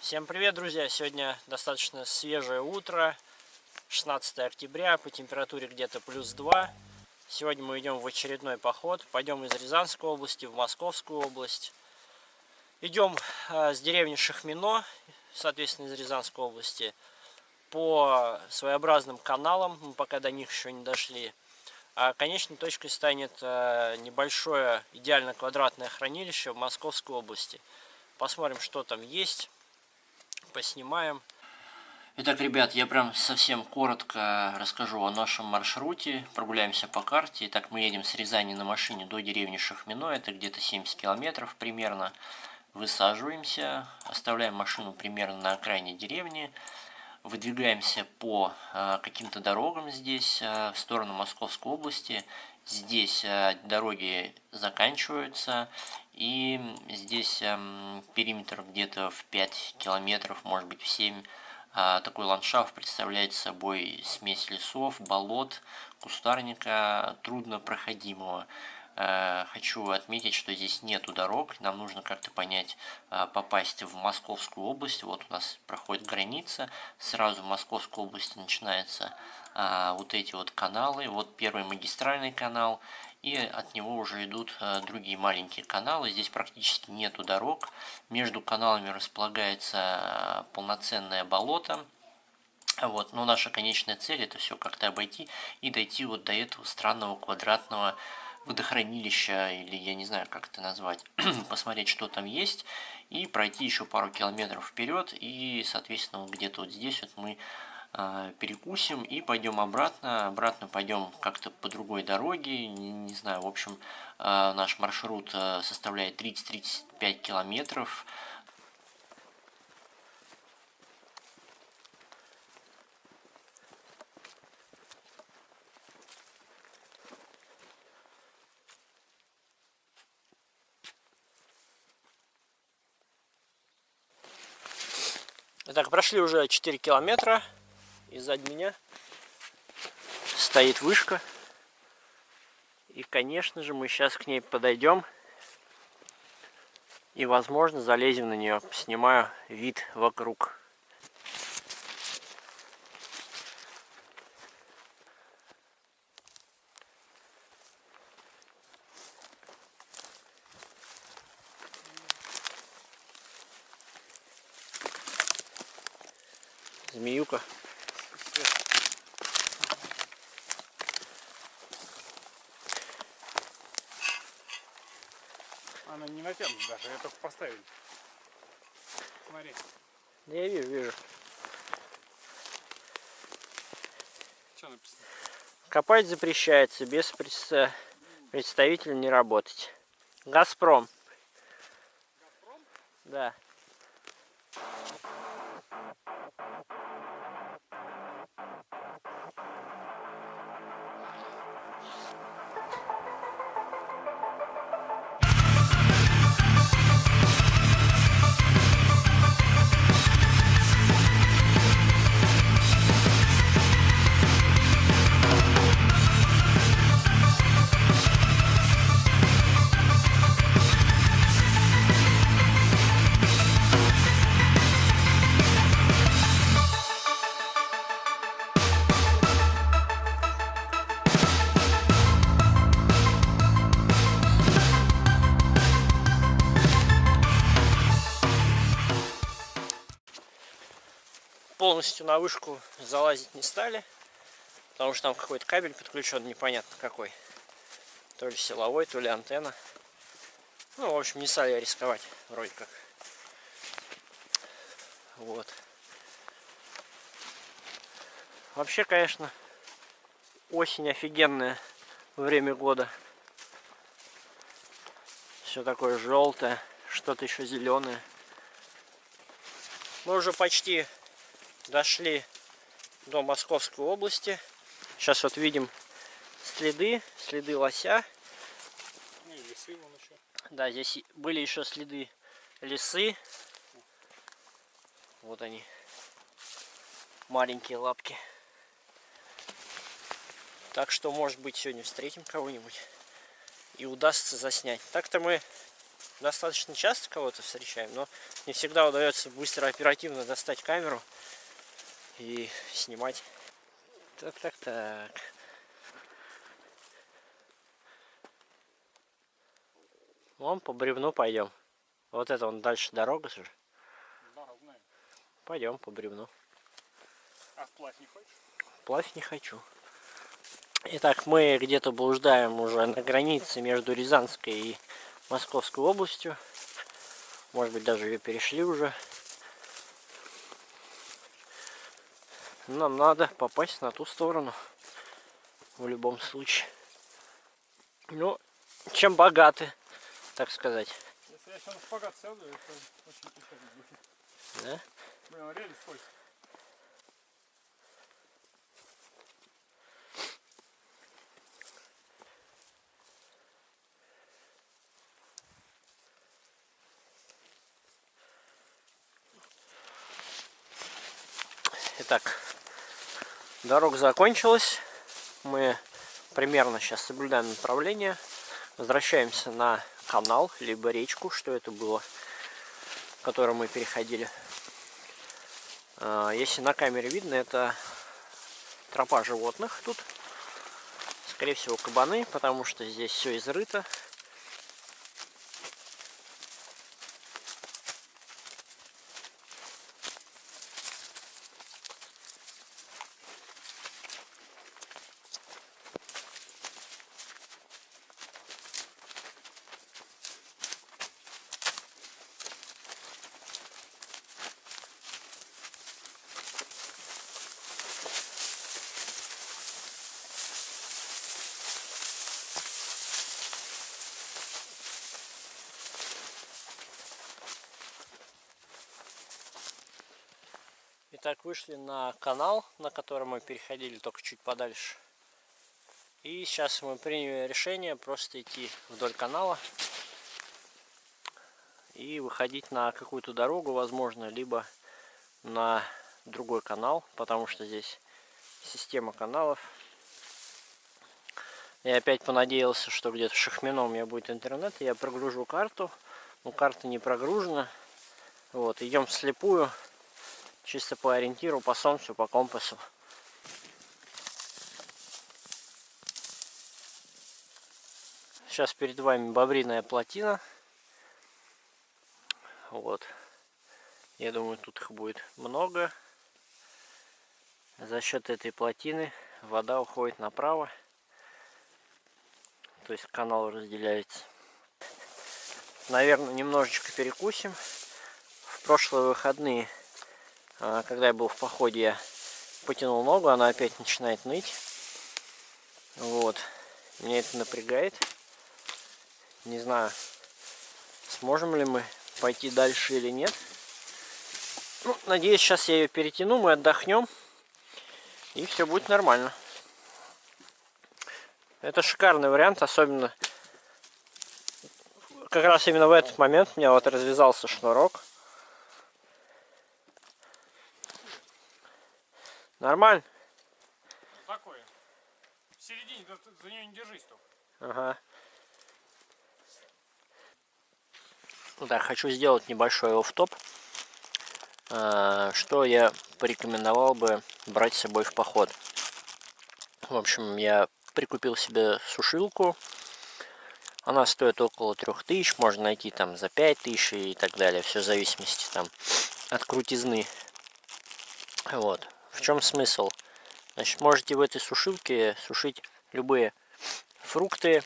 Всем привет, друзья! Сегодня достаточно свежее утро, 16 октября, по температуре где-то +2. Сегодня мы идем в очередной поход. Пойдем из Рязанской области в Московскую область. Идем с деревни Шахмино, соответственно, из Рязанской области, по своеобразным каналам. Мы пока до них еще не дошли. А конечной точкой станет небольшое, идеально квадратное хранилище в Московской области. Посмотрим, что там есть. Поснимаем. Итак, ребят, я прям совсем коротко расскажу о нашем маршруте. Прогуляемся по карте. Итак, мы едем с Рязани на машине до деревни Шахмино. Это где-то 70 километров примерно. Высаживаемся, оставляем машину примерно на окраине деревни. Выдвигаемся по каким-то дорогам здесь, в сторону Московской области. Здесь дороги заканчиваются, и здесь периметр где-то в 5 километров, может быть в 7. Такой ландшафт представляет собой смесь лесов, болот, кустарника, труднопроходимого. Хочу отметить, что здесь нету дорог, нам нужно как-то попасть в Московскую область. Вот у нас проходит граница, сразу в Московской области начинаются вот эти вот каналы. Вот первый магистральный канал, и от него уже идут другие маленькие каналы. Здесь практически нету дорог, между каналами располагается полноценное болото. Вот, но наша конечная цель — это все как-то обойти и дойти вот до этого странного квадратного водохранилища, или я не знаю, как это назвать, посмотреть, что там есть, и пройти еще пару километров вперед, и, соответственно, где-то вот здесь вот мы перекусим и пойдем обратно. Обратно пойдем как-то по другой дороге, не знаю, в общем, наш маршрут составляет 30-35 километров. Итак, прошли уже 4 километра, и сзади меня стоит вышка. И, конечно же, мы сейчас к ней подойдем и, возможно, залезем на нее. Снимаю вид вокруг. Змеюка. Она не натянута даже, я только поставил. Смотри. Да я вижу. Что написано? Копать запрещается, без представителя не работать. Газпром. Газпром? Да. Полностью на вышку залазить не стали, потому что там какой-то кабель подключен, непонятно какой. То ли силовой, то ли антенна. Ну, в общем, не стали рисковать, вроде как. Вот. Вообще, конечно, осень офигенное время года. Все такое желтое, что-то еще зеленое. Мы уже почти дошли до Московской области. Сейчас вот видим следы лося. Ну и лесы вон еще. Да, здесь были еще следы лисы. Вот они, маленькие лапки. Так что, может быть, сегодня встретим кого-нибудь и удастся заснять. Так-то мы достаточно часто кого-то встречаем, но не всегда удается быстро, оперативно достать камеру и снимать. Так. Вон по бревну пойдем. Вот это вон дальше дорога же. Дорогная. Пойдем по бревну. А вплавь не хочешь? Вплавь не хочу. Итак, мы где-то блуждаем уже на границе между Рязанской и Московской областью. Может быть, даже ее перешли уже. Нам надо попасть на ту сторону. В любом случае. Ну, чем богаты, так сказать. Если я сейчас на шпагат сяду, это очень печально будет. Да? Блин, он реально скользкий. Итак, дорога закончилась. Мы примерно сейчас соблюдаем направление. Возвращаемся на канал, либо речку, что это было, которую мы переходили. Если на камере видно, это тропа животных тут. Скорее всего, кабаны, потому что здесь все изрыто. Итак, вышли на канал, на котором мы переходили только чуть подальше. И сейчас мы приняли решение просто идти вдоль канала и выходить на какую-то дорогу, возможно, либо на другой канал, потому что здесь система каналов. Я опять понадеялся, что где-то в Шахмино у меня будет интернет, и я прогружу карту. Но карта не прогружена. Вот, идем вслепую, чисто по ориентиру, по солнцу, по компасу. Сейчас перед вами Бобриная плотина. Вот. Я думаю, тут их будет много. За счет этой плотины вода уходит направо. То есть канал разделяется. Наверное, немножечко перекусим. В прошлые выходные, когда я был в походе, я потянул ногу, она опять начинает ныть. Вот. Меня это напрягает. Не знаю, сможем ли мы пойти дальше или нет. Ну, надеюсь, сейчас я ее перетяну, мы отдохнем. И все будет нормально. Это шикарный вариант, особенно как раз именно в этот момент у меня вот развязался шнурок. Нормально? Такое. В середине, за нее не держись только. Ага. Да, хочу сделать небольшой офф-топ. Что я порекомендовал бы брать с собой в поход. В общем, я прикупил себе сушилку. Она стоит около 3000, можно найти там за 5000 и так далее. Все в зависимости там от крутизны. Вот. В чем смысл? Значит, можете в этой сушилке сушить любые фрукты,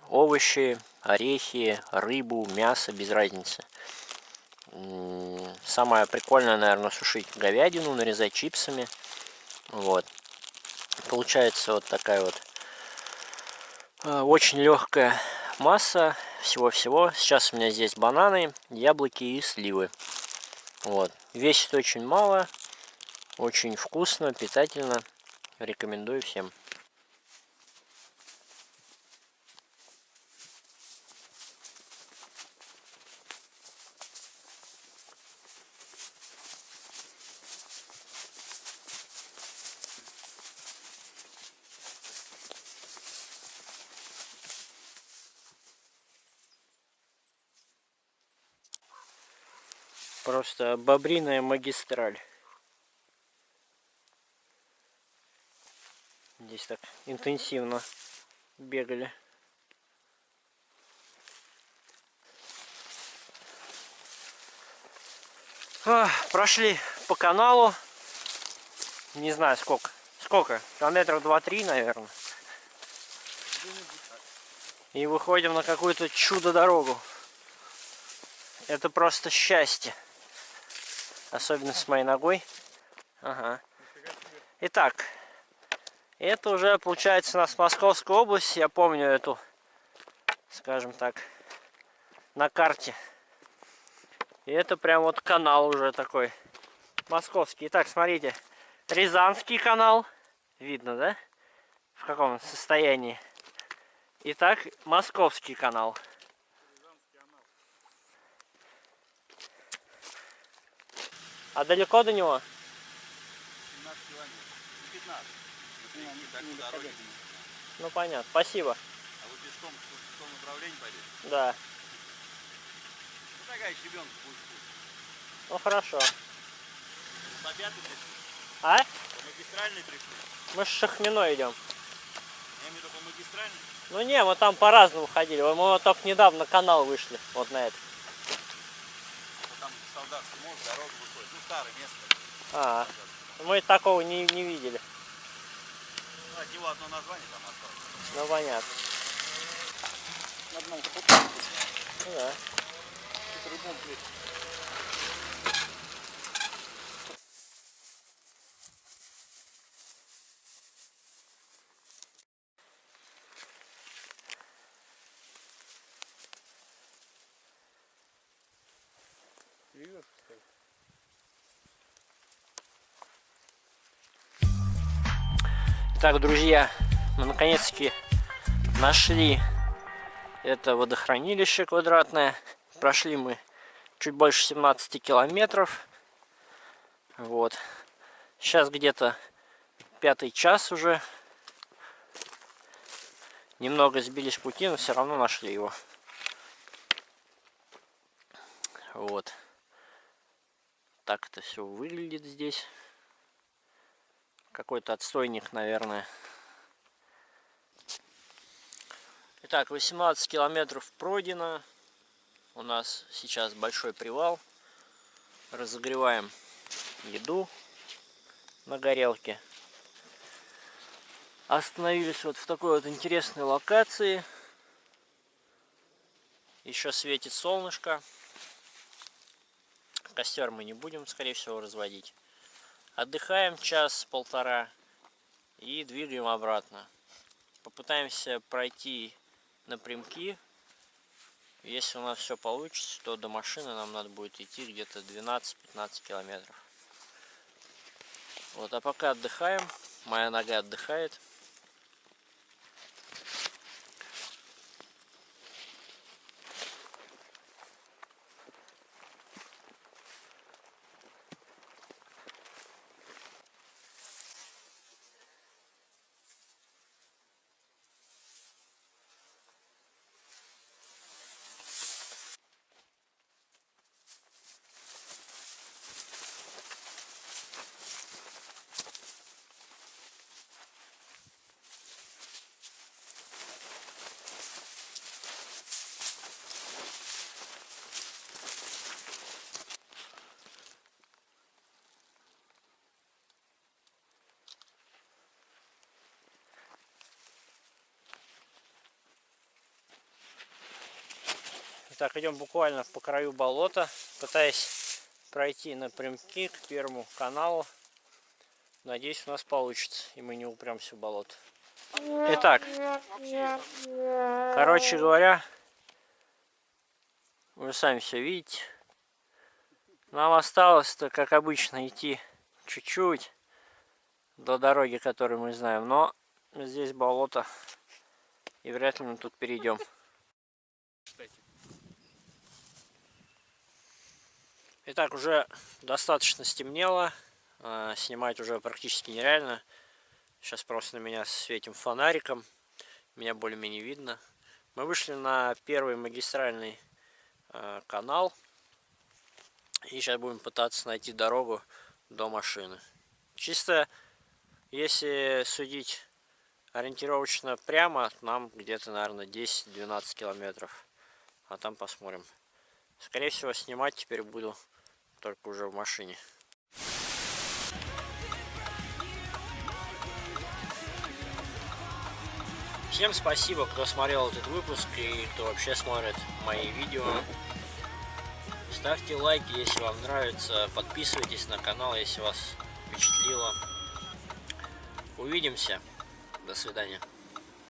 овощи, орехи, рыбу, мясо, без разницы. Самое прикольное, наверное, сушить говядину, нарезать чипсами. Вот. Получается вот такая вот очень легкая масса всего-всего. Сейчас у меня здесь бананы, яблоки и сливы. Вот. Весит очень мало, очень вкусно, питательно. Рекомендую всем. Просто бобриная магистраль. Здесь так интенсивно бегали. Прошли по каналу. Не знаю сколько. Сколько? Километров 2-3, наверное. И выходим на какую-то чудо-дорогу. Это просто счастье. Особенно с моей ногой. Ага. Итак, это уже получается у нас Московская область. Я помню эту, скажем так, на карте. И это прям вот канал уже такой московский. Итак, смотрите. Рязанский канал. Видно, да? В каком состоянии. Итак, Московский канал. А далеко до него? 17 километров. 15. Не доходит. Ну понятно. Спасибо. А вы пешком в том направлении пойдете? Да. Ну такая щебенка пусть. Ну хорошо. По пятой пришли? А? По магистральной пришли? Мы с Шахминой идем. Я имею в виду по магистральной? Ну не, мы там по-разному ходили. Мы вот только недавно на канал вышли. Вот на это. Там Солдатский мост, дорога выходит. Ну старое место. А, мы такого не видели. Ну, от него одно название там осталось. Ну понятно. На одном капуте. Ну да. Тут рыбом плеть. Так, друзья, мы наконец-таки нашли это водохранилище квадратное. Прошли мы чуть больше 17 километров. Вот. Сейчас где-то 5-й час уже. Немного сбились с пути, но все равно нашли его. Вот. Так это все выглядит здесь. Какой-то отстойник, наверное. Итак, 18 километров пройдено. У нас сейчас большой привал. Разогреваем еду на горелке. Остановились вот в такой вот интересной локации. Еще светит солнышко. Костер мы не будем, скорее всего, разводить. Отдыхаем час-полтора и двигаем обратно. Попытаемся пройти напрямки. Если у нас все получится, то до машины нам надо будет идти где-то 12-15 километров. Вот, а пока отдыхаем. Моя нога отдыхает. Так, идем буквально по краю болота, пытаясь пройти напрямки к первому каналу. Надеюсь, у нас получится, и мы не упремся в болото. Итак, короче говоря, вы сами все видите. Нам осталось-то, как обычно, идти чуть-чуть до дороги, которую мы знаем. Но здесь болото, и вряд ли мы тут перейдем. Итак, уже достаточно стемнело. Снимать уже практически нереально. Сейчас просто на меня светим фонариком. Меня более-менее видно. Мы вышли на первый магистральный канал. И сейчас будем пытаться найти дорогу до машины. Чисто, если судить ориентировочно прямо, нам где-то, наверное, 10-12 километров. А там посмотрим. Скорее всего, снимать теперь буду только уже в машине. Всем спасибо, кто смотрел этот выпуск и кто вообще смотрит мои видео. Ставьте лайки, если вам нравится. Подписывайтесь на канал, если вас впечатлило. Увидимся. До свидания.